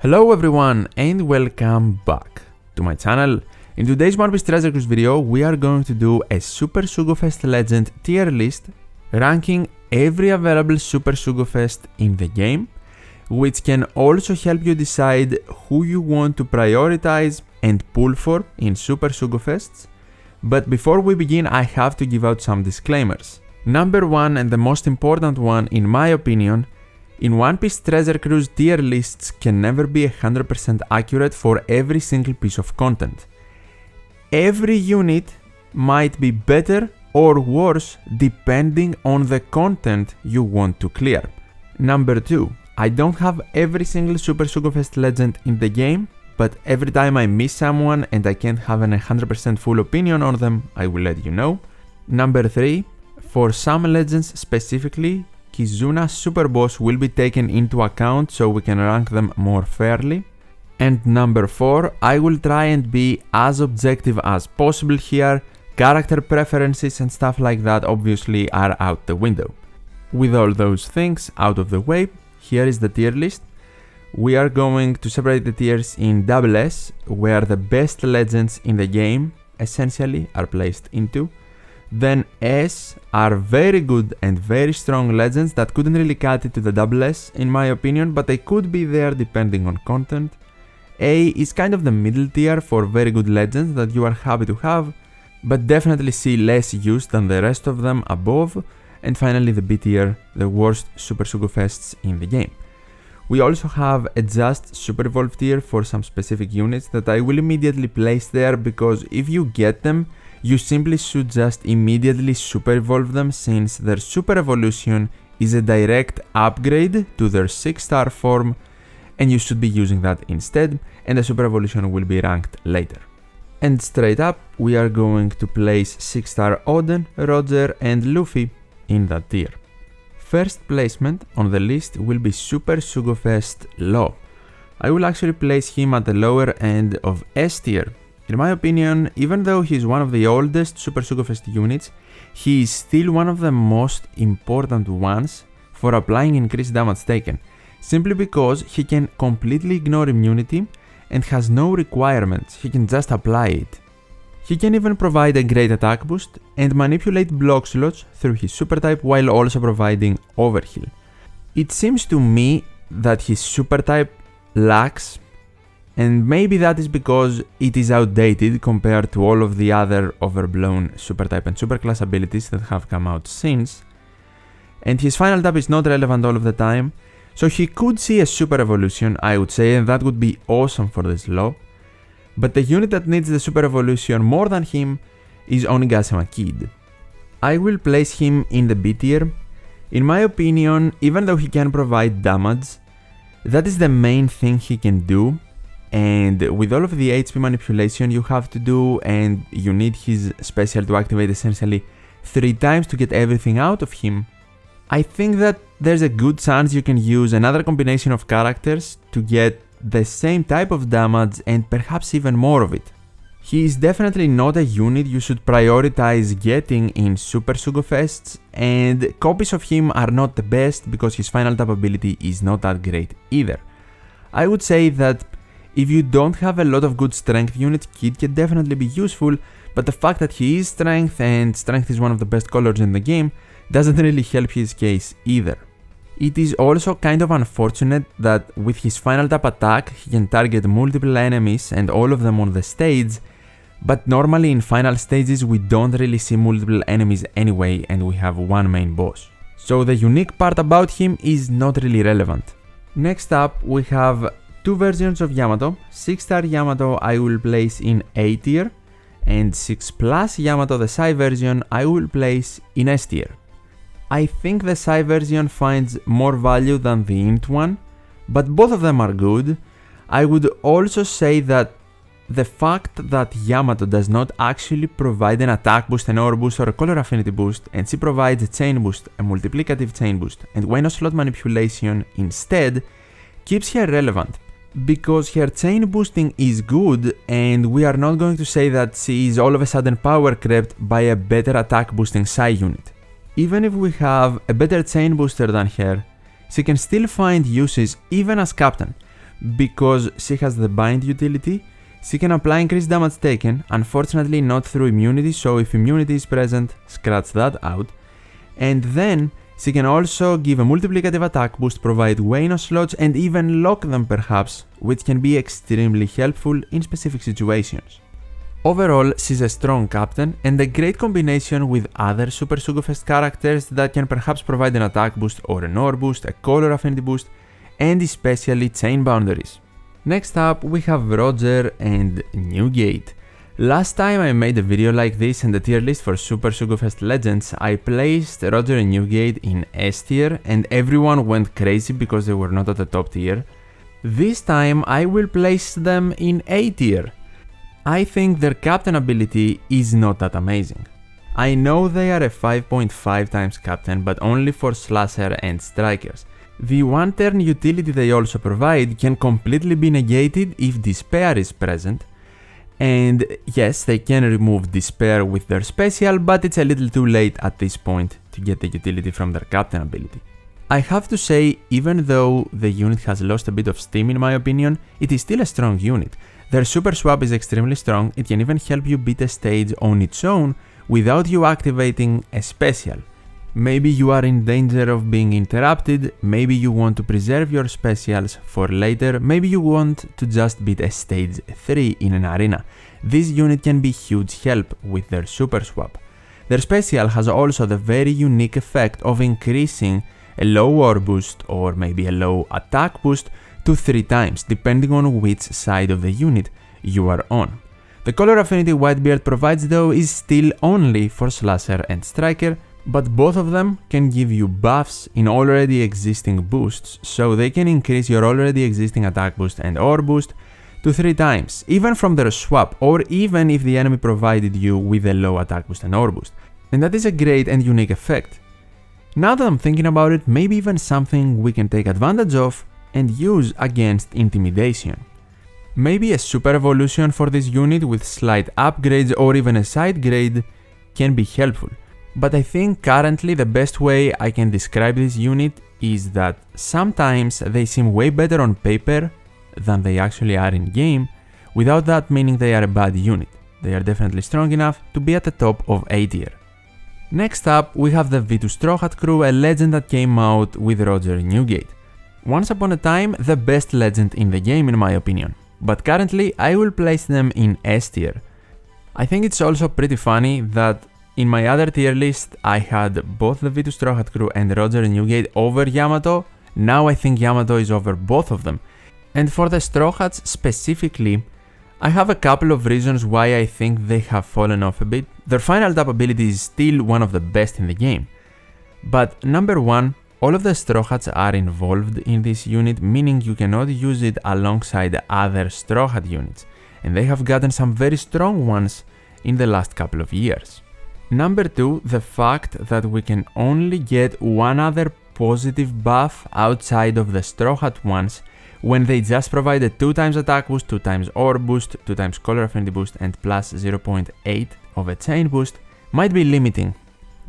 Hello everyone and welcome back to my channel. In today's One Piece Treasure Cruise video, we are going to do a Super Sugo Fest Legend tier list ranking every available Super Sugo Fest in the game, which can also help you decide who you want to prioritize and pull for in Super Sugo Fests. But before we begin, I have to give out some disclaimers. Number one, and the most important one in my opinion, in One Piece Treasure Cruise tier lists can never be 100% accurate for every single piece of content. Every unit might be better or worse depending on the content you want to clear. Number 2, I don't have every single Super Sugo Fest legend in the game, but every time I miss someone and I can't have an 100% full opinion on them, I will let you know. Number 3, for some legends specifically, Kizuna's super boss will be taken into account so we can rank them more fairly. And number 4, I will try and be as objective as possible here. Character preferences and stuff like that obviously are out the window. With all those things out of the way, here is the tier list. We are going to separate the tiers in double S, where the best legends in the game essentially are placed into. Then S are very good and very strong legends that couldn't really cut it to the double S in my opinion, but they could be there depending on content. A is kind of the middle tier for very good legends that you are happy to have, but definitely see less use than the rest of them above. And finally the B tier, the worst Super Sugo Fests in the game. We also have a just Super Evolve tier for some specific units that I will immediately place there, because if you get them, you simply should just immediately Super Evolve them, since their Super Evolution is a direct upgrade to their 6-star form, and you should be using that instead, and the Super Evolution will be ranked later. And straight up, we are going to place 6-star Oden, Roger and Luffy in that tier. First placement on the list will be Super Sugo Fest Law. I will actually place him at the lower end of S tier. In my opinion, even though he is one of the oldest Super Sugo Fest units, he is still one of the most important ones for applying increased damage taken, simply because he can completely ignore immunity and has no requirements, he can just apply it. He can even provide a great attack boost and manipulate block slots through his super type while also providing overheal. It seems to me that his super type lacks, and maybe that is because it is outdated compared to all of the other overblown super type and super class abilities that have come out since, and his final type is not relevant all of the time, so he could see a super evolution, I would say, and that would be awesome for this law. But the unit that needs the super evolution more than him is Onigashima Kid. I will place him in the B tier. In my opinion, even though he can provide damage, that is the main thing he can do. And with all of the HP manipulation you have to do, and you need his special to activate essentially 3 times to get everything out of him, I think that there's a good chance you can use another combination of characters to get the same type of damage and perhaps even more of it. He is definitely not a unit you should prioritize getting in Super Sugo Fests, and copies of him are not the best because his final type ability is not that great either. I would say that if you don't have a lot of good strength units, Kid can definitely be useful, but the fact that he is strength, and strength is one of the best colors in the game, doesn't really help his case either. It is also kind of unfortunate that with his final tap attack he can target multiple enemies and all of them on the stage, but normally in final stages we don't really see multiple enemies anyway and we have one main boss. So the unique part about him is not really relevant. Next up we have 2 versions of Yamato. 6-star Yamato I will place in A tier, and 6+ Yamato, the Sai version, I will place in S tier. I think the Sai version finds more value than the Int one, but both of them are good. I would also say that the fact that Yamato does not actually provide an attack boost, an aura boost or a color affinity boost, and she provides a chain boost, a multiplicative chain boost, and Wano slot manipulation instead, keeps her relevant. Because her chain boosting is good, and we are not going to say that she is all of a sudden power crept by a better attack boosting Sai unit. Even if we have a better chain booster than her, she can still find uses even as captain, because she has the bind utility. She can apply increased damage taken, unfortunately not through immunity, so if immunity is present, scratch that out. And then she can also give a multiplicative attack boost, provide Wano slots, and even lock them perhaps, which can be extremely helpful in specific situations. Overall, she's a strong captain and a great combination with other Super Sugo Fest characters that can perhaps provide an attack boost or an ore boost, a color affinity boost, and especially chain boundaries. Next up, we have Roger and Newgate. Last time I made a video like this and a tier list for Super Sugo Fest Legends, I placed Roger and Newgate in S tier and everyone went crazy because they were not at the top tier. This time I will place them in A tier. I think their captain ability is not that amazing. I know they are a 5.5 times captain, but only for slasher and strikers. The one turn utility they also provide can completely be negated if despair is present. And yes, they can remove despair with their special, but it's a little too late at this point to get the utility from their captain ability. I have to say, even though the unit has lost a bit of steam in my opinion, it is still a strong unit. Their super swap is extremely strong, it can even help you beat a stage on its own without you activating a special. Maybe you are in danger of being interrupted, maybe you want to preserve your specials for later, maybe you want to just beat a stage 3 in an arena. This unit can be huge help with their super swap. Their special has also the very unique effect of increasing a low ore boost or maybe a low attack boost to 3 times, depending on which side of the unit you are on. The color affinity Whitebeard provides though is still only for slasher and striker, but both of them can give you buffs in already existing boosts, so they can increase your already existing attack boost and ore boost to 3 times, even from their swap, or even if the enemy provided you with a low attack boost and ore boost. And that is a great and unique effect. Now that I'm thinking about it, maybe even something we can take advantage of and use against intimidation. Maybe a super evolution for this unit with slight upgrades or even a side grade can be helpful. But I think currently the best way I can describe this unit is that sometimes they seem way better on paper than they actually are in game, without that meaning they are a bad unit. They are definitely strong enough to be at the top of A tier. Next up, we have the V2 Straw Hat crew, a legend that came out with Roger and Newgate. Once upon a time, the best legend in the game in my opinion, but currently I will place them in S tier. I think it's also pretty funny that in my other tier list I had both the V2 Straw Hat crew and Roger and Newgate over Yamato. Now I think Yamato is over both of them. And for the Straw Hats specifically, I have a couple of reasons why I think they have fallen off a bit. Their final tap ability is still one of the best in the game. But number one, all of the Straw Hats are involved in this unit, meaning you cannot use it alongside other Straw Hat units, and they have gotten some very strong ones in the last couple of years. Number two, the fact that we can only get one other positive buff outside of the Straw Hat ones when they just provide a 2 times attack boost, 2 times ore boost, 2 times color affinity boost and plus 0.8 of a chain boost might be limiting.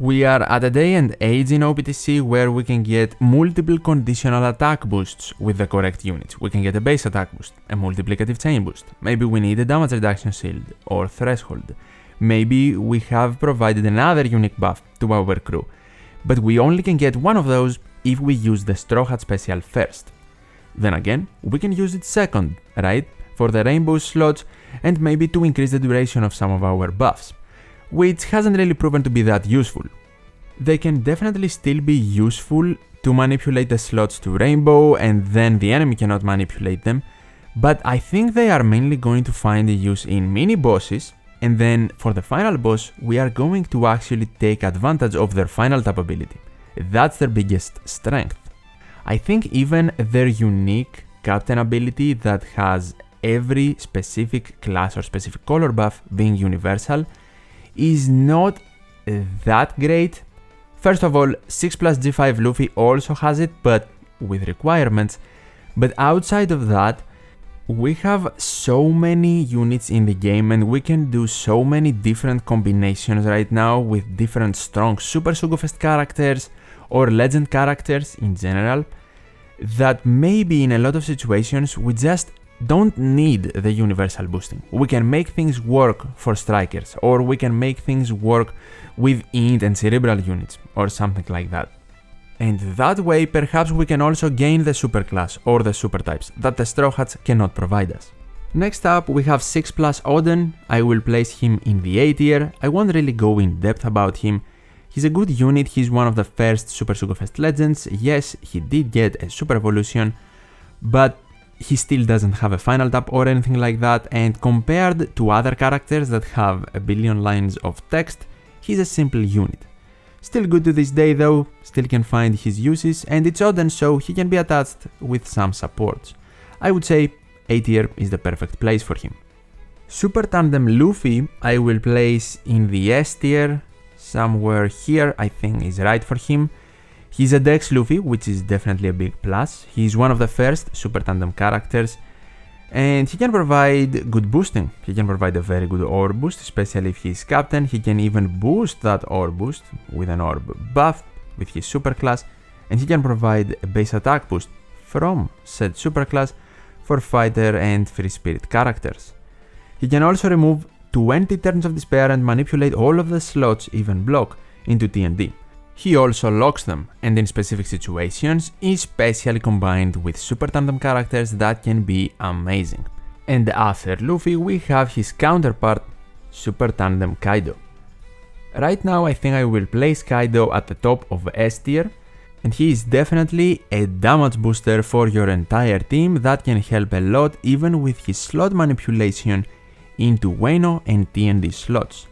We are at a day and age in OPTC where we can get multiple conditional attack boosts with the correct units. We can get a base attack boost, a multiplicative chain boost, maybe we need a damage reduction shield or threshold, maybe we have provided another unique buff to our crew, but we only can get one of those if we use the Straw Hat special first. Then again, we can use it second, right, for the rainbow slots and maybe to increase the duration of some of our buffs, which hasn't really proven to be that useful. They can definitely still be useful to manipulate the slots to rainbow and then the enemy cannot manipulate them, but I think they are mainly going to find a use in mini bosses, and then for the final boss we are going to actually take advantage of their final tap ability. That's their biggest strength. I think even their unique captain ability that has every specific class or specific color buff being universal is not that great. First of all, 6 plus G5 Luffy also has it, but with requirements. But outside of that, we have so many units in the game and we can do so many different combinations right now with different strong Super Sugo Fest characters or legend characters in general, that maybe in a lot of situations we just don't need the universal boosting. We can make things work for strikers, or we can make things work with int and cerebral units, or something like that. And that way perhaps we can also gain the superclass or the super types that the Straw Hats cannot provide us. Next up we have 6 plus Oden. I will place him in the A tier. I won't really go in depth about him. He's a good unit, he's one of the first Super Sugo Fest legends. Yes, he did get a super evolution, but he still doesn't have a final tap or anything like that, and compared to other characters that have a billion lines of text, he's a simple unit. Still good to this day though, still can find his uses, and it's Oden so he can be attached with some supports. I would say A tier is the perfect place for him. Super Tandem Luffy I will place in the S tier. Somewhere here I think is right for him. He's a Dex Luffy, which is definitely a big plus. He's one of the first Super Tandem characters, and he can provide good boosting. He can provide a very good orb boost, especially if he's captain. He can even boost that orb boost with an orb buff with his super class, and he can provide a base attack boost from said super class for fighter and free spirit characters. He can also remove 20 turns of despair and manipulate all of the slots, even block, into TND. He also locks them, and in specific situations is specially combined with Super Tandem characters that can be amazing. And after Luffy we have his counterpart, Super Tandem Kaido. Right now I think I will place Kaido at the top of S tier, and he is definitely a damage booster for your entire team that can help a lot even with his slot manipulation into Wano and TND slots.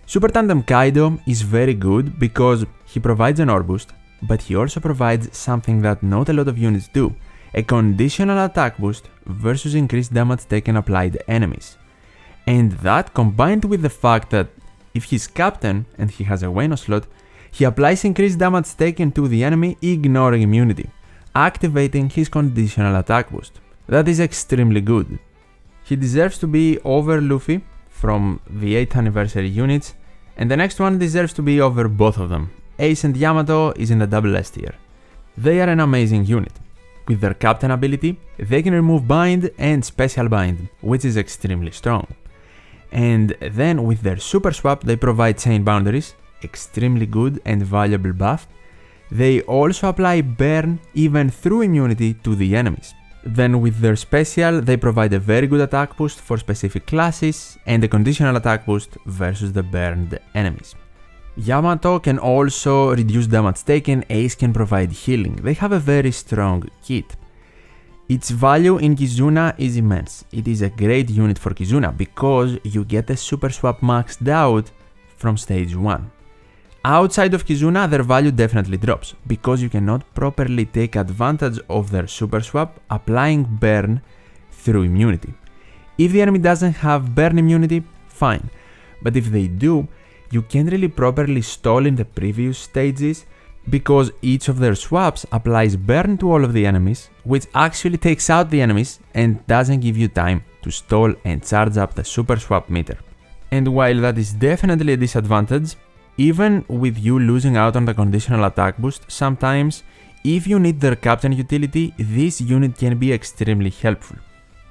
Super Tandem Kaido is very good because he provides an orb boost, but he also provides something that not a lot of units do, a conditional attack boost versus increased damage taken applied to enemies. And that combined with the fact that if he's captain and he has a Wano slot, he applies increased damage taken to the enemy ignoring immunity, activating his conditional attack boost. That is extremely good. He deserves to be over Luffy from the 8th anniversary units, and the next one deserves to be over both of them. Ace and Yamato is in the double S tier. They are an amazing unit. With their captain ability, they can remove bind and special bind, which is extremely strong. And then with their super swap they provide chain boundaries, extremely good and valuable buff. They also apply burn even through immunity to the enemies. Then with their special they provide a very good attack boost for specific classes and a conditional attack boost versus the burned enemies. Yamato can also reduce damage taken, Ace can provide healing. They have a very strong kit. Its value in Kizuna is immense. It is a great unit for Kizuna because you get a super swap maxed out from stage 1. Outside of Kizuna, their value definitely drops, because you cannot properly take advantage of their super swap applying burn through immunity. If the enemy doesn't have burn immunity, fine, but if they do, you can't really properly stall in the previous stages, because each of their swaps applies burn to all of the enemies, which actually takes out the enemies and doesn't give you time to stall and charge up the super swap meter. And while that is definitely a disadvantage, even with you losing out on the conditional attack boost, sometimes, if you need their captain utility, this unit can be extremely helpful.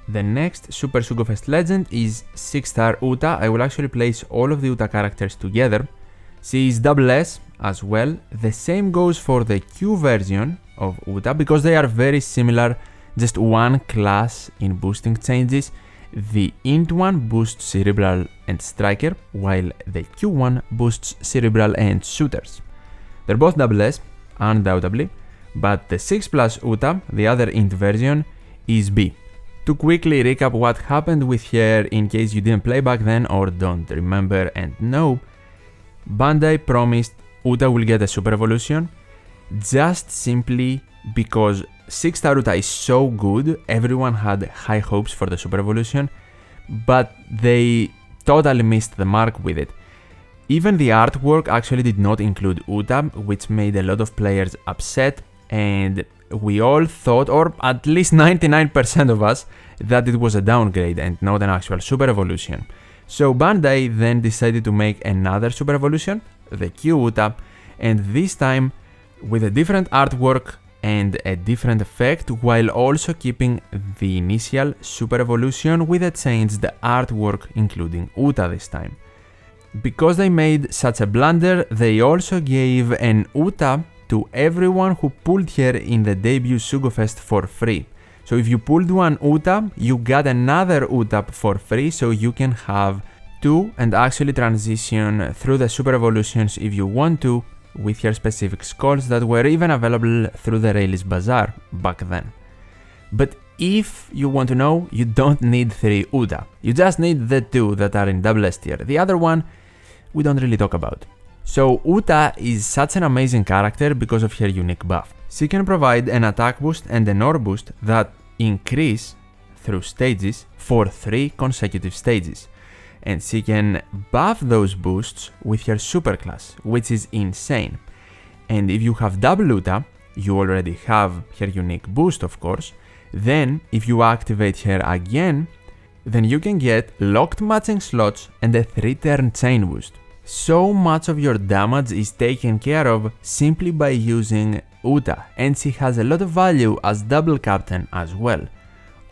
The next Super Sugo Fest legend is 6-star Uta. I will actually place all of the Uta characters together. She is double S as well. The same goes for the Q version of Uta because they are very similar, just one class in boosting changes. The int one boosts cerebral and striker, while the Q one boosts cerebral and shooters. They're both double S, undoubtedly, but the 6+ Uta, the other int version, is B. To quickly recap what happened with her in case you didn't play back then or don't remember and know, Bandai promised Uta will get a super evolution just simply because 6-star Uta is so good, everyone had high hopes for the super evolution, but they totally missed the mark with it. Even the artwork actually did not include Uta, which made a lot of players upset, and we all thought, or at least 99% of us, that it was a downgrade and not an actual super evolution. So Bandai then decided to make another super evolution, the Q Uta, and this time with a different artwork and a different effect while also keeping the initial super evolution with a changed artwork including Uta this time. Because they made such a blunder, they also gave an Uta to everyone who pulled her in the debut Sugo Fest for free. So if you pulled one Uta, you got another Uta for free, so you can have two and actually transition through the super evolutions if you want to with your specific skulls that were even available through the Rayleigh's Bazaar back then. But if you want to know, you don't need 3 Uta. You just need the 2 that are in double S tier. The other one, we don't really talk about. So Uta is such an amazing character because of her unique buff. She can provide an attack boost and an ore boost that increase through stages for 3 consecutive stages. And she can buff those boosts with her super class, which is insane. And if you have double Uta, you already have her unique boost of course, then if you activate her again, then you can get locked matching slots and a 3-turn chain boost. So much of your damage is taken care of simply by using Uta, and she has a lot of value as double captain as well.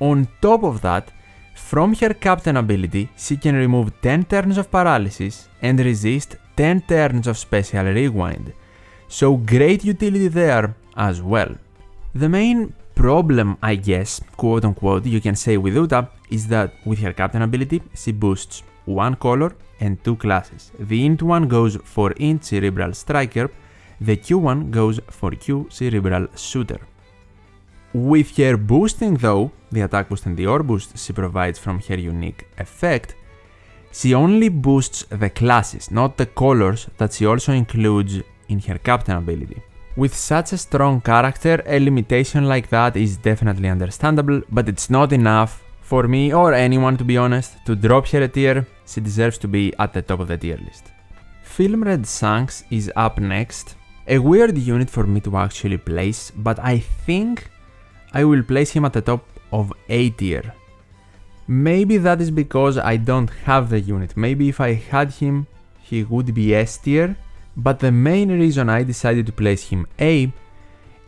On top of that, from her captain ability, she can remove 10 turns of paralysis and resist 10 turns of special rewind. So great utility there as well. The main problem, I guess, quote unquote, you can say with Uta is that with her captain ability, she boosts 1 color and 2 classes. The int one goes for int cerebral striker, the Q one goes for Q cerebral shooter. With her boosting though, the attack boost and the ore boost she provides from her unique effect, she only boosts the classes, not the colors that she also includes in her captain ability. With such a strong character, a limitation like that is definitely understandable, but it's not enough for me or anyone to be honest to drop her a tier. She deserves to be at the top of the tier list. Film Red Shanks is up next. A weird unit for me to actually place, but I think I will place him at the top of A tier. Maybe that is because I don't have the unit. Maybe if I had him, he would be S tier. But the main reason I decided to place him A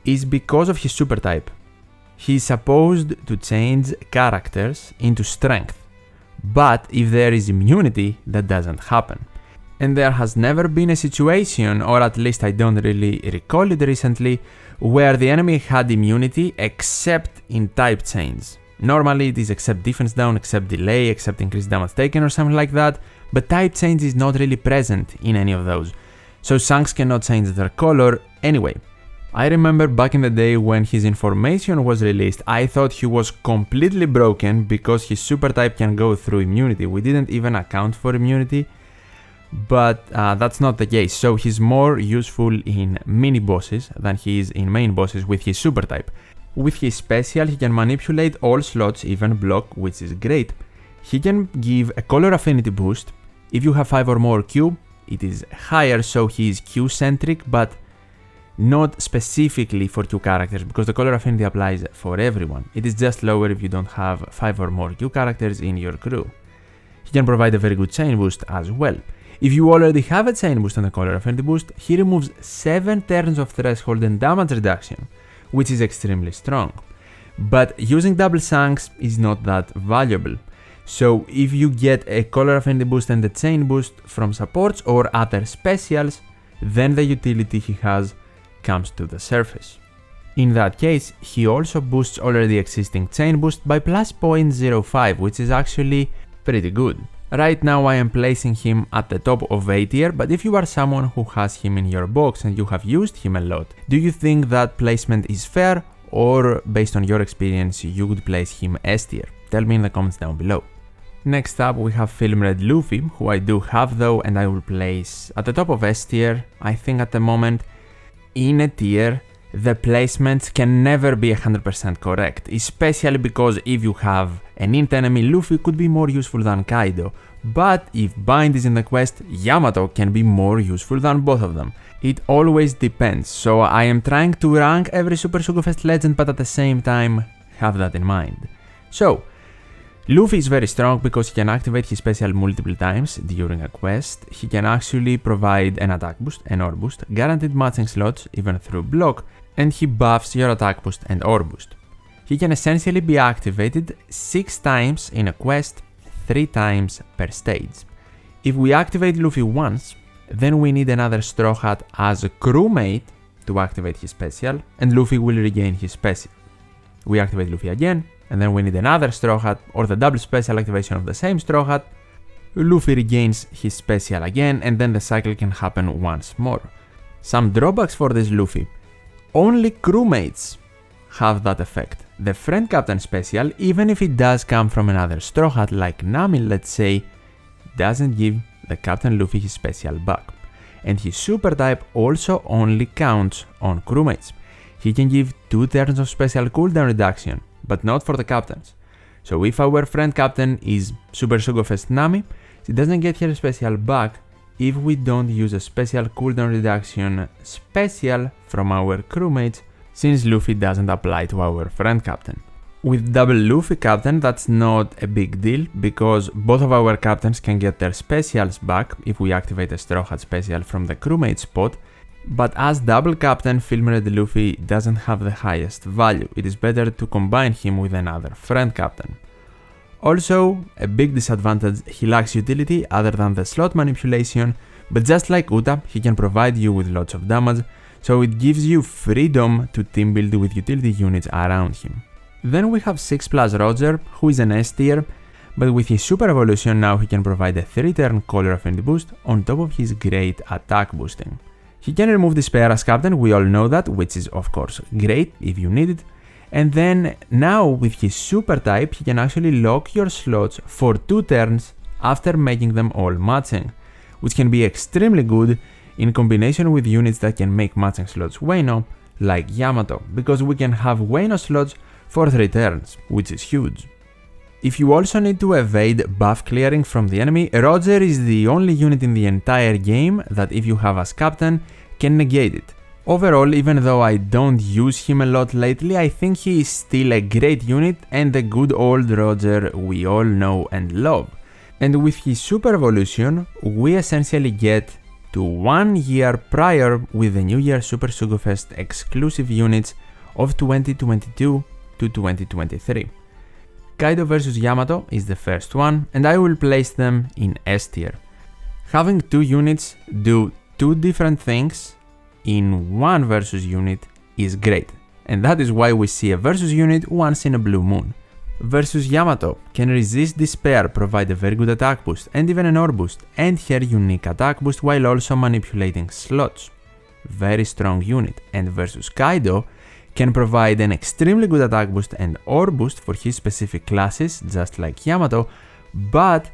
is because of his super type. He is supposed to change characters into strength. But if there is immunity, that doesn't happen. And there has never been a situation, or at least I don't really recall it recently, where the enemy had immunity except in type change. Normally it is except defense down, except delay, except increased damage taken or something like that, but type change is not really present in any of those. So Shanks cannot change their color anyway. I remember back in the day when his information was released, I thought he was completely broken because his super type can go through immunity. We didn't even account for immunity. But that's not the case, so he's more useful in mini bosses than he is in main bosses with his super type. With his special, he can manipulate all slots, even block, which is great. He can give a color affinity boost. If you have 5 or more Q, it is higher, so he is Q centric, but not specifically for Q characters, because the color affinity applies for everyone. It is just lower if you don't have 5 or more Q characters in your crew. He can provide a very good chain boost as well. If you already have a chain boost and a color affinity boost, he removes 7 turns of threshold and damage reduction, which is extremely strong. But using double Shanks is not that valuable. So if you get a color affinity boost and a chain boost from supports or other specials, then the utility he has comes to the surface. In that case, he also boosts already existing chain boost by plus 0.05, which is actually pretty good. Right now I am placing him at the top of A tier, but if you are someone who has him in your box and you have used him a lot, do you think that placement is fair, or based on your experience you would place him S tier? Tell me in the comments down below. Next up we have Film Red Luffy, who I do have though, and I will place at the top of S tier. I think at the moment in a tier the placements can never be 100% correct, especially because if you have an int enemy, Luffy could be more useful than Kaido, but if Bind is in the quest, Yamato can be more useful than both of them. It always depends, so I am trying to rank every Super Sugo Fest legend, but at the same time have that in mind. So, Luffy is very strong because he can activate his special multiple times during a quest. He can actually provide an attack boost, an ore boost, guaranteed matching slots even through block, and he buffs your attack boost and ore boost. He can essentially be activated 6 times in a quest, 3 times per stage. If we activate Luffy once, then we need another Straw Hat as a crewmate to activate his special, and Luffy will regain his special. We activate Luffy again, and then we need another Straw Hat or the double special activation of the same Straw Hat. Luffy regains his special again, and then the cycle can happen once more. Some drawbacks for this Luffy. Only crewmates have that effect. The friend captain special, even if it does come from another Straw Hat like Nami, let's say, doesn't give the Captain Luffy his special back. And his super type also only counts on crewmates. He can give 2 turns of special cooldown reduction, but not for the captains. So if our friend captain is Super Sugo Fest Nami, she doesn't get her special back if we don't use a special cooldown reduction special from our crewmates, since Luffy doesn't apply to our friend captain. With double Luffy captain, that's not a big deal, because both of our captains can get their specials back if we activate a Straw Hat special from the crewmate spot, but as double captain, Film Red Luffy doesn't have the highest value. It is better to combine him with another friend captain. Also, a big disadvantage, he lacks utility other than the slot manipulation, but just like Uta, he can provide you with lots of damage, so it gives you freedom to team build with utility units around him. Then we have 6 plus Roger, who is an S tier, but with his super evolution now he can provide a 3-turn color affinity boost on top of his great attack boosting. He can remove despair as captain, we all know that, which is of course great if you need it. And then now with his super type, he can actually lock your slots for 2 turns after making them all matching, which can be extremely good in combination with units that can make matching slots Wano, like Yamato, because we can have Wano slots for 3 turns, which is huge. If you also need to evade buff clearing from the enemy, Roger is the only unit in the entire game that if you have as captain, can negate it. Overall, even though I don't use him a lot lately, I think he is still a great unit and the good old Roger we all know and love. And with his super evolution, we essentially get to 1 year prior with the New Year Super Sugo Fest exclusive units of 2022 to 2023. Kaido vs Yamato is the first one, and I will place them in S tier. Having 2 units do 2 different things in 1 versus unit is great, and that is why we see a versus unit once in a blue moon. Versus Yamato can resist despair, provide a very good attack boost and even an ore boost, and her unique attack boost while also manipulating slots. Very strong unit. And versus Kaido can provide an extremely good attack boost and ore boost for his specific classes, just like Yamato, but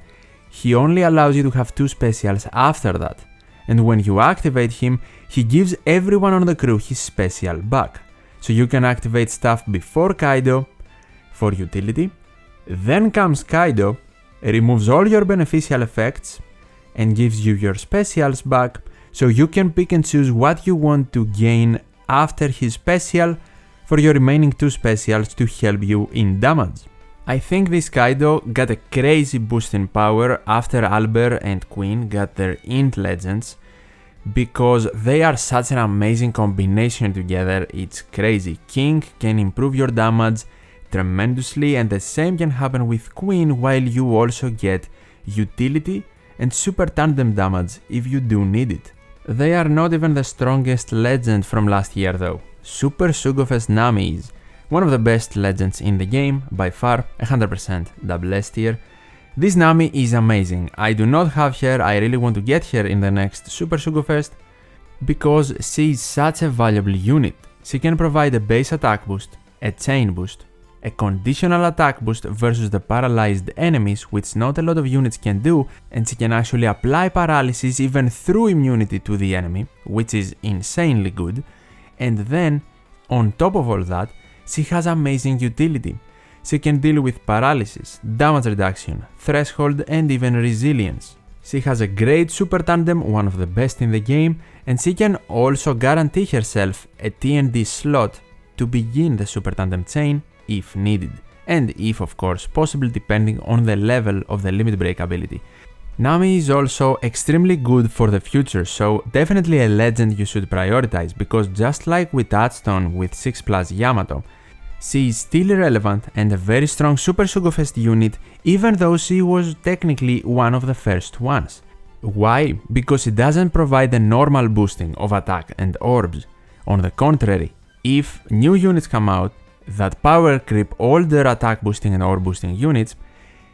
he only allows you to have 2 specials after that. And when you activate him, he gives everyone on the crew his special back. So you can activate stuff before Kaido for utility, then comes Kaido, removes all your beneficial effects, and gives you your specials back, so you can pick and choose what you want to gain after his special for your remaining 2 specials to help you in damage. I think this Kaido got a crazy boost in power after Albert and Queen got their Int Legends, because they are such an amazing combination together, it's crazy. King can improve your damage tremendously, and the same can happen with Queen, while you also get utility and super tandem damage if you do need it. They are not even the strongest legend from last year though. Super Sugo Fest Nami is one of the best legends in the game, by far, 100% double S tier. This Nami is amazing. I do not have her, I really want to get her in the next Super Sugo Fest, because she is such a valuable unit. She can provide a base attack boost, a chain boost, a conditional attack boost versus the paralyzed enemies, which not a lot of units can do, and she can actually apply paralysis even through immunity to the enemy, which is insanely good. And then, on top of all that, she has amazing utility. She can deal with paralysis, damage reduction, threshold, and even resilience. She has a great super tandem, one of the best in the game, and she can also guarantee herself a TND slot to begin the super tandem chain if needed, and if of course possible, depending on the level of the limit break ability. Nami is also extremely good for the future, so definitely a legend you should prioritize, because just like we touched on with 6+ Yamato, she is still relevant and a very strong Super Sugo Fest unit, even though she was technically one of the first ones. Why? Because it doesn't provide the normal boosting of attack and orbs. On the contrary, if new units come out that power creep older attack boosting and orb boosting units,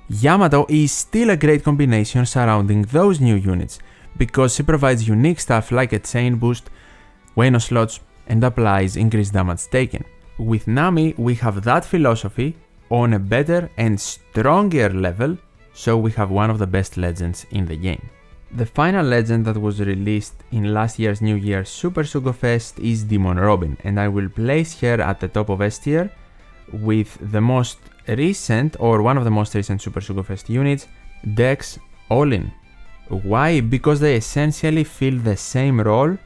Yamato is still a great combination surrounding those new units, because she provides unique stuff like a chain boost, Wano slots, and applies increased damage taken. With Nami, we have that philosophy on a better and stronger level, so we have one of the best legends in the game. The final legend that was released in last year's New Year's Super Sugo Fest is Demon Robin, and I will place her at the top of S tier with the most recent, or one of the most recent Super Sugo Fest units, Dex Olin. Why? Because they essentially fill the same role,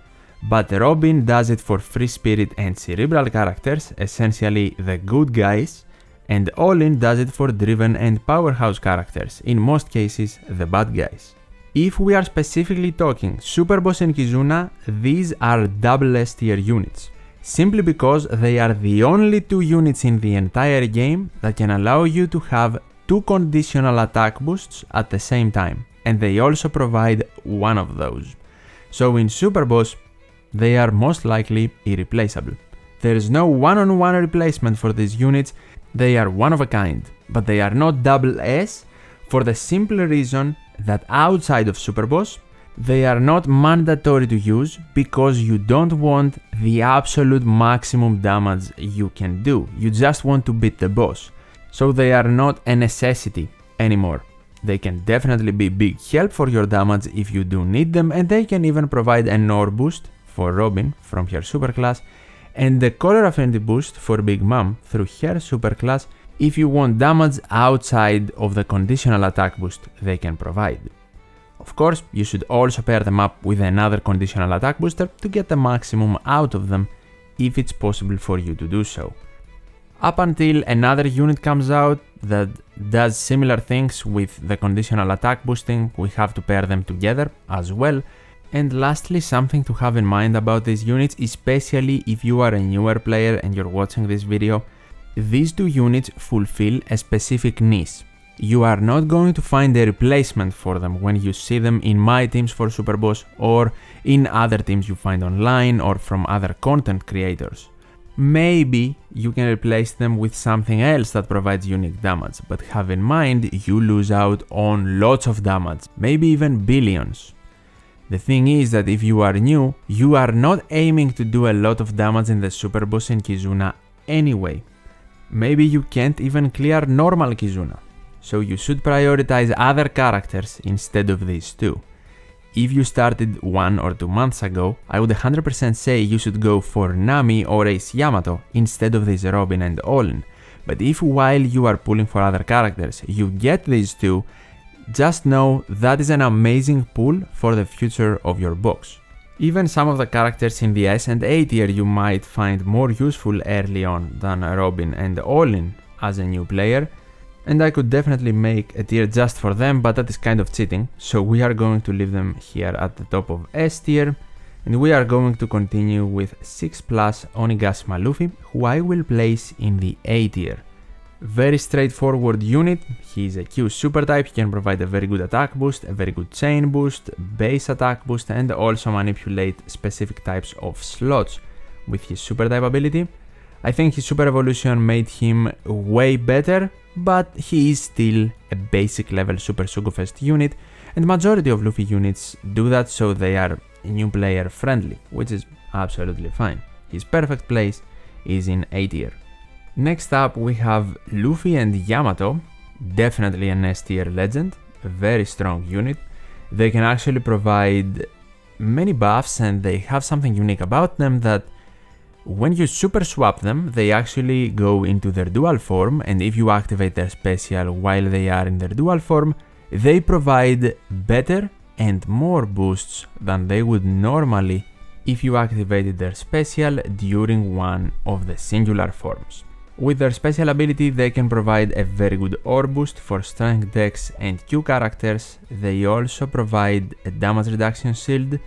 but Robin does it for free spirit and cerebral characters, essentially the good guys, and Olin does it for driven and powerhouse characters, in most cases the bad guys. If we are specifically talking Super Boss and Kizuna, these are double S tier units, simply because they are the only two units in the entire game that can allow you to have two conditional attack boosts at the same time, and they also provide one of those. So in Super Boss, they are most likely irreplaceable. There is no one-on-one replacement for these units, they are one of a kind, but they are not double S for the simple reason that outside of Super Boss, they are not mandatory to use because you don't want the absolute maximum damage you can do, you just want to beat the boss. So they are not a necessity anymore. They can definitely be big help for your damage if you do need them, and they can even provide an ore boost for Robin from her superclass, and the color affinity boost for Big Mom through her superclass if you want damage outside of the conditional attack boost they can provide. Of course, you should also pair them up with another conditional attack booster to get the maximum out of them if it's possible for you to do so. Up until another unit comes out that does similar things with the conditional attack boosting, we have to pair them together as well. And lastly, something to have in mind about these units, especially if you are a newer player and you're watching this video, these two units fulfill a specific niche. You are not going to find a replacement for them when you see them in my teams for Super Boss or in other teams you find online or from other content creators. Maybe you can replace them with something else that provides unique damage, but have in mind you lose out on lots of damage, maybe even billions. The thing is that if you are new, you are not aiming to do a lot of damage in the Super Boss in Kizuna anyway. Maybe you can't even clear normal Kizuna, so you should prioritize other characters instead of these two. If you started 1 or 2 months ago, I would 100% say you should go for Nami or Ace Yamato instead of these Robin and Olin. But if while you are pulling for other characters you get these two, just know that is an amazing pull for the future of your box. Even some of the characters in the S and A tier you might find more useful early on than Robin and Olin as a new player, and I could definitely make a tier just for them, but that is kind of cheating, so we are going to leave them here at the top of S tier, and we are going to continue with 6+ Onigashima Luffy, who I will place in the A tier. Very straightforward unit, he is a Q super type, he can provide a very good attack boost, a very good chain boost, base attack boost, and also manipulate specific types of slots with his super type ability. I think his super evolution made him way better, but he is still a basic level Super Sugo Fest unit, and majority of Luffy units do that, so they are new player friendly, which is absolutely fine. His perfect place is in A tier. Next up we have Luffy and Yamato, definitely an S tier legend, a very strong unit. They can actually provide many buffs and they have something unique about them that when you super swap them, they actually go into their dual form, and if you activate their special while they are in their dual form, they provide better and more boosts than they would normally if you activated their special during one of the singular forms. With their special ability, they can provide a very good ore boost for strength, dex and Q characters. They also provide a damage reduction shield.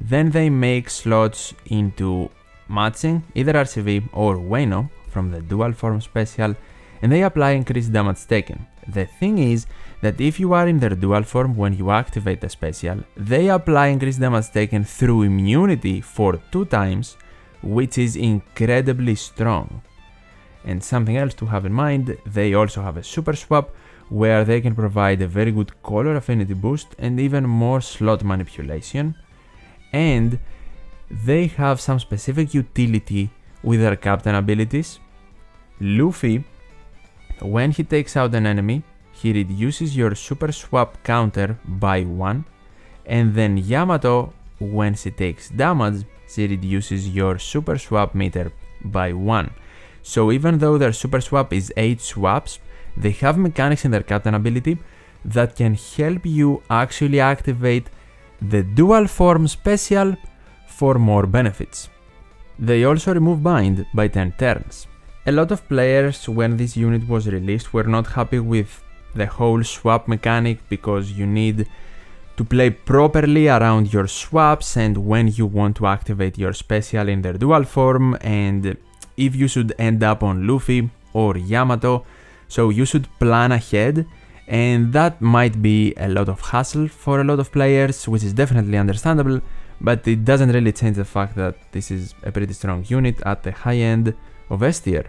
Then they make slots into matching either RCV or Wano from the dual form special, and they apply increased damage taken. The thing is that if you are in their dual form when you activate the special, they apply increased damage taken through immunity for 2 times, which is incredibly strong. And something else to have in mind, they also have a super swap where they can provide a very good color affinity boost and even more slot manipulation, and they have some specific utility with their captain abilities. Luffy, when he takes out an enemy, he reduces your super swap counter by 1, and then Yamato, when she takes damage, she reduces your super swap meter by 1. So even though their super swap is 8 swaps, they have mechanics in their captain ability that can help you actually activate the dual form special for more benefits. They also remove bind by 10 turns. A lot of players, when this unit was released, were not happy with the whole swap mechanic because you need to play properly around your swaps and when you want to activate your special in their dual form, and if you should end up on Luffy or Yamato, so you should plan ahead, and that might be a lot of hassle for a lot of players, which is definitely understandable, but it doesn't really change the fact that this is a pretty strong unit at the high end of S tier.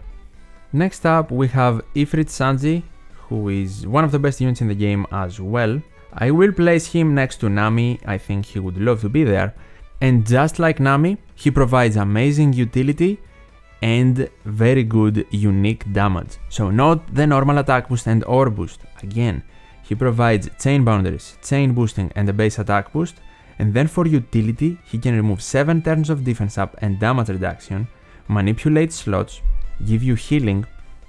Next up we have Ifrit Sanji, who is one of the best units in the game as well. I will place him next to Nami, I think he would love to be there, and just like Nami, he provides amazing utility and very good unique damage. So not the normal attack boost and ore boost. Again, he provides chain boundaries, chain boosting and a base attack boost, and then for utility he can remove 7 turns of defense up and damage reduction, manipulate slots, give you healing,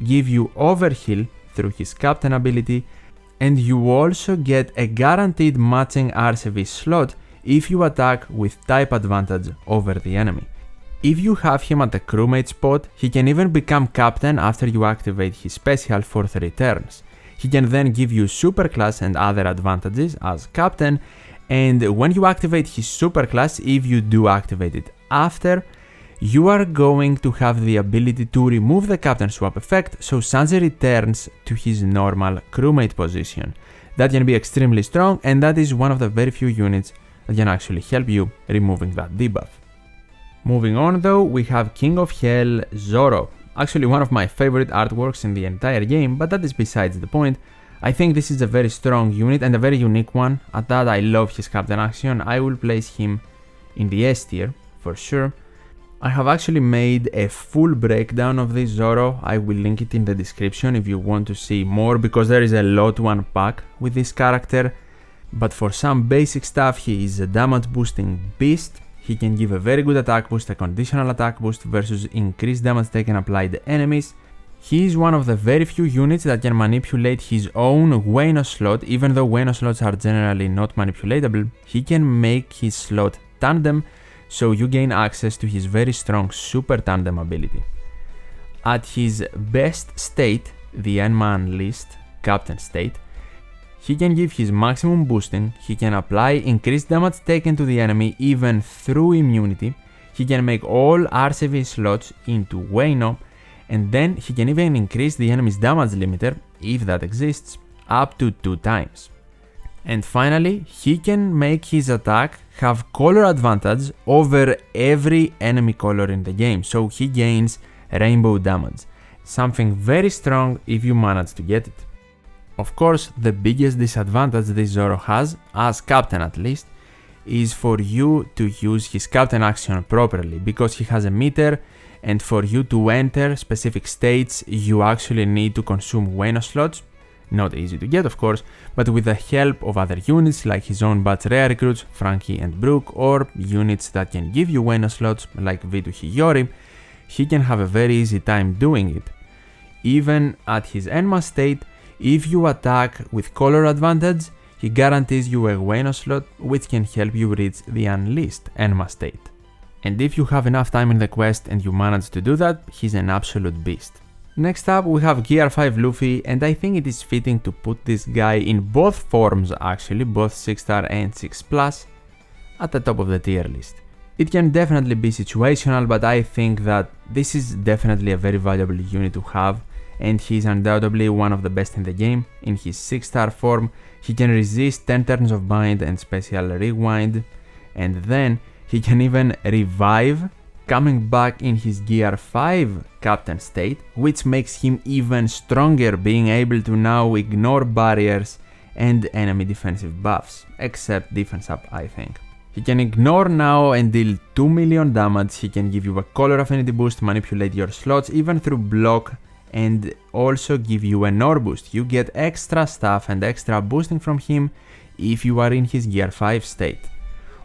give you overheal through his captain ability, and you also get a guaranteed matching RCV slot if you attack with type advantage over the enemy. If you have him at the crewmate spot, he can even become captain after you activate his special for 3 turns. He can then give you superclass and other advantages as captain, and when you activate his superclass, if you do activate it after, you are going to have the ability to remove the captain swap effect, so Sanji returns to his normal crewmate position. That can be extremely strong, and that is one of the very few units that can actually help you removing that debuff. Moving on though, we have King of Hell Zoro. Actually one of my favorite artworks in the entire game, but that is besides the point. I think this is a very strong unit and a very unique one. At that I love his captain action. I will place him in the S tier for sure. I have actually made a full breakdown of this Zoro. I will link it in the description if you want to see more, because there is a lot to unpack with this character. But for some basic stuff, he is a damage boosting beast. He can give a very good attack boost, a conditional attack boost versus increased damage taken applied to enemies. He is one of the very few units that can manipulate his own Wano slot. Even though Wano slots are generally not manipulatable, he can make his slot tandem, so you gain access to his very strong super tandem ability. At his best state, the N-man list, captain state, he can give his maximum boosting, he can apply increased damage taken to the enemy even through immunity, he can make all RCV slots into Wano, and then he can even increase the enemy's damage limiter, if that exists, up to 2 times. And finally, he can make his attack have color advantage over every enemy color in the game, so he gains rainbow damage, something very strong if you manage to get it. Of course, the biggest disadvantage this Zoro has, as captain at least, is for you to use his captain action properly, because he has a meter, and for you to enter specific states you actually need to consume Wano slots. Not easy to get of course, but with the help of other units like his own batch rare recruits, Frankie and Brook, or units that can give you Wano slots like Vitu Hiyori, he can have a very easy time doing it. Even at his Enma state, if you attack with color advantage, he guarantees you a Wano slot, which can help you reach the unleashed Enma state. And if you have enough time in the quest and you manage to do that, he's an absolute beast. Next up we have Gear 5 Luffy, and I think it is fitting to put this guy in both forms actually, both 6 star and 6 plus, at the top of the tier list. It can definitely be situational, but I think that this is definitely a very valuable unit to have, and he's undoubtedly one of the best in the game. In his 6 star form, he can resist 10 turns of bind and special rewind, and then he can even revive, coming back in his Gear 5 Captain state, which makes him even stronger, being able to now ignore barriers and enemy defensive buffs, except defense up I think. He can ignore now and deal 2 million damage, he can give you a color affinity boost, manipulate your slots even through block, and also give you an ore boost. You get extra stuff and extra boosting from him if you are in his Gear 5 state.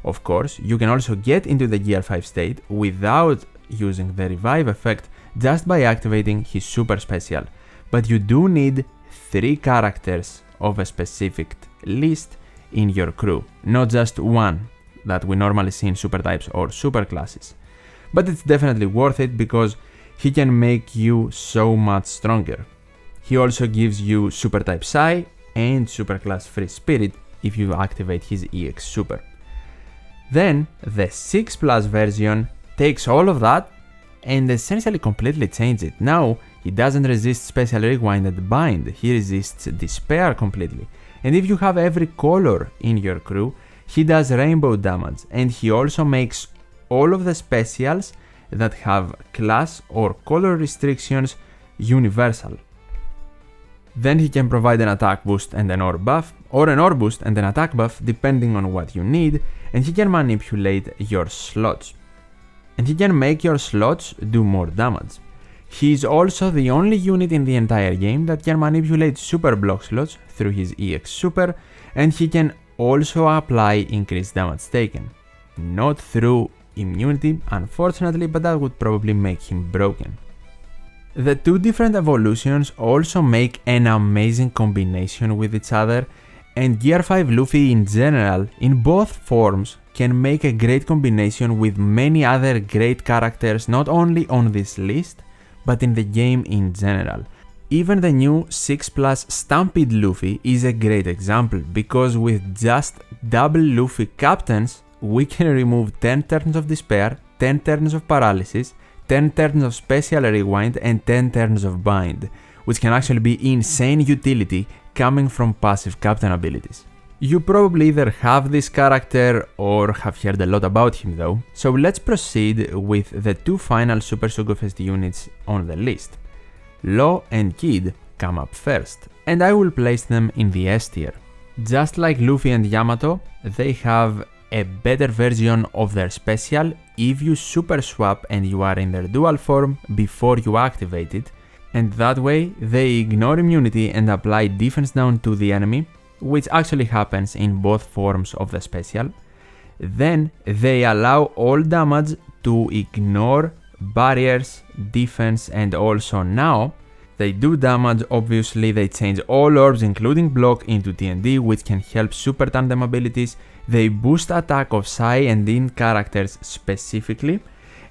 Of course, you can also get into the Gear 5 state without using the revive effect, just by activating his super special, but you do need 3 characters of a specific list in your crew, not just one that we normally see in super types or super classes. But it's definitely worth it because he can make you so much stronger. He also gives you super type Psi and super class free spirit if you activate his EX super. Then the 6 plus version takes all of that and essentially completely changes it. Now he doesn't resist special rewind and bind, he resists despair completely. And if you have every color in your crew, he does rainbow damage, and he also makes all of the specials that have class or color restrictions universal. Then he can provide an attack boost and an ore buff, or an ore boost and an attack buff depending on what you need, and he can manipulate your slots. And he can make your slots do more damage. He is also the only unit in the entire game that can manipulate super block slots through his EX super, and he can also apply increased damage taken. Not through immunity, unfortunately, but that would probably make him broken. The 2 different evolutions also make an amazing combination with each other, and Gear 5 Luffy in general, in both forms, can make a great combination with many other great characters not only on this list, but in the game in general. Even the new 6 plus Stampede Luffy is a great example, because with just double Luffy captains, we can remove 10 turns of despair, 10 turns of paralysis, 10 turns of special rewind and 10 turns of bind, which can actually be insane utility coming from passive captain abilities. You probably either have this character or have heard a lot about him though, so let's proceed with the 2 final Super Sugo Fest units on the list. Law and Kid come up first, and I will place them in the S tier. Just like Luffy and Yamato, they have a better version of their special if you super swap and you are in their dual form before you activate it, and that way they ignore immunity and apply defense down to the enemy, which actually happens in both forms of the special. Then they allow all damage to ignore barriers, defense, and also now they do damage. Obviously they change all orbs including block into TND, which can help super tandem abilities. They boost attack of Psi and Int characters specifically,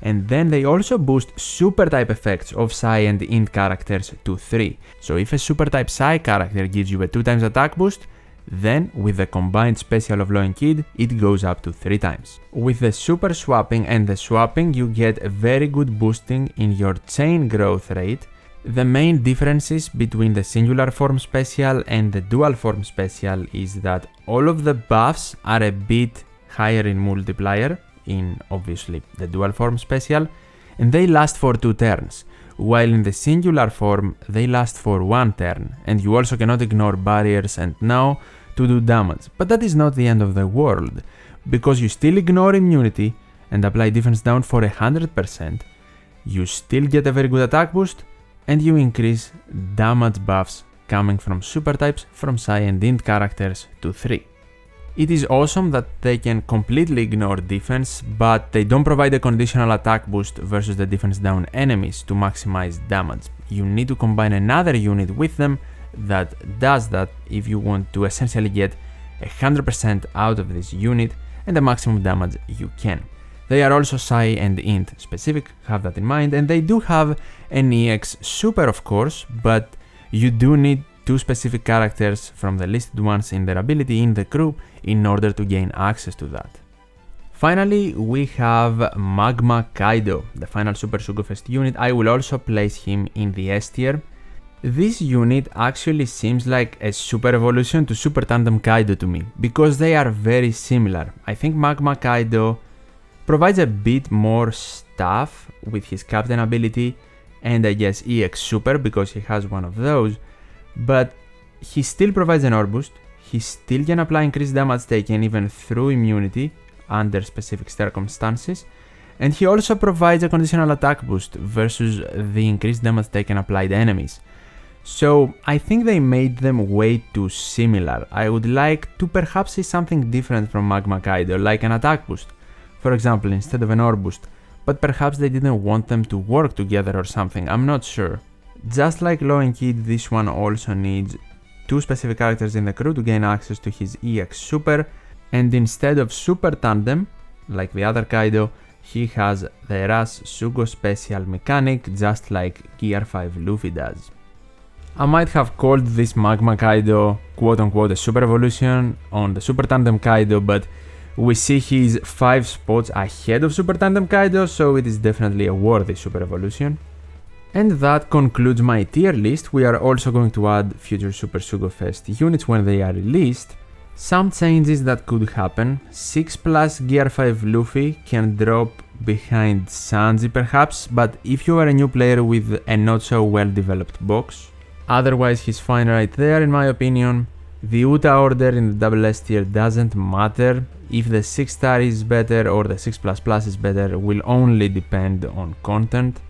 and then they also boost super type effects of Psi and Int characters to 3. So if a super type Psi character gives you a 2 times attack boost, then with the combined special of Law and Kid, it goes up to 3 times. With the super swapping and the swapping, you get a very good boosting in your chain growth rate. The main differences between the singular form special and the dual form special is that all of the buffs are a bit higher in multiplier in obviously the dual form special, and they last for 2 turns, while in the singular form they last for 1 turn, and you also cannot ignore barriers and now to do damage. But that is not the end of the world, because you still ignore immunity and apply defense down for 100%, you still get a very good attack boost, and you increase damage buffs coming from super types from Psi and Int characters to 3. It is awesome that they can completely ignore defense, but they don't provide a conditional attack boost versus the defense down enemies to maximize damage. You need to combine another unit with them that does that if you want to essentially get 100% out of this unit and the maximum damage you can. They are also Psi and Int specific, have that in mind, and they do have an EX Super of course, but you do need 2 specific characters from the listed ones in their ability in the crew in order to gain access to that. Finally, we have Magma Kaido, the final Super Sugo Fest unit. I will also place him in the S tier. This unit actually seems like a super evolution to Super Tandem Kaido to me, because they are very similar. I think Magma Kaido provides a bit more stuff with his captain ability and I guess EX Super because he has one of those, but he still provides an ore boost, he still can apply increased damage taken even through immunity under specific circumstances, and he also provides a conditional attack boost versus the increased damage taken applied enemies. So I think they made them way too similar. I would like to perhaps see something different from Magma Kaido, like an attack boost, for example, instead of an ore boost, but perhaps they didn't want them to work together or something, I'm not sure. Just like Law and Kid, this one also needs 2 specific characters in the crew to gain access to his EX Super, and instead of Super Tandem, like the other Kaido, he has the Ras Sugo special mechanic, just like Gear 5 Luffy does. I might have called this Magma Kaido quote-unquote a super evolution on the Super Tandem Kaido, but we see he's 5 spots ahead of Super Tandem Kaido, so it is definitely a worthy super evolution. And that concludes my tier list. We are also going to add future Super Sugo Fest units when they are released. Some changes that could happen: 6+ Gear 5 Luffy can drop behind Sanji perhaps, but if you are a new player with a not so well developed box. Otherwise he's fine right there in my opinion. The Uta order in the double S tier doesn't matter. If the 6-star is better or the 6++ is better will only depend on content.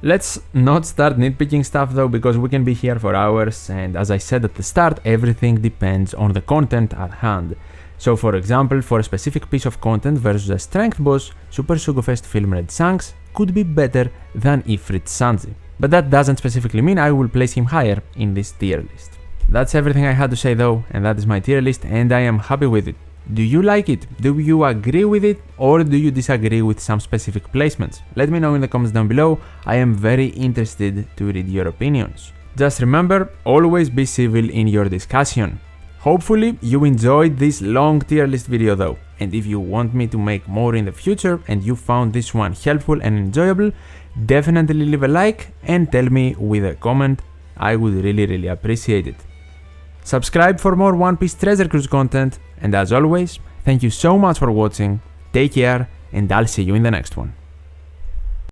Let's not start nitpicking stuff though, because we can be here for hours, and as I said at the start, everything depends on the content at hand. So for example, for a specific piece of content versus a strength boss, Super Sugo Fest film Red Shanks could be better than Ifrit Sanji. But that doesn't specifically mean I will place him higher in this tier list. That's everything I had to say though, and that is my tier list, and I am happy with it. Do you like it? Do you agree with it? Or do you disagree with some specific placements? Let me know in the comments down below. I am very interested to read your opinions. Just remember, always be civil in your discussion. Hopefully you enjoyed this long tier list video though, and if you want me to make more in the future and you found this one helpful and enjoyable, definitely leave a like and tell me with a comment. I would really appreciate it. Subscribe for more One Piece Treasure Cruise content, and as always, thank you so much for watching, take care, and I'll see you in the next one.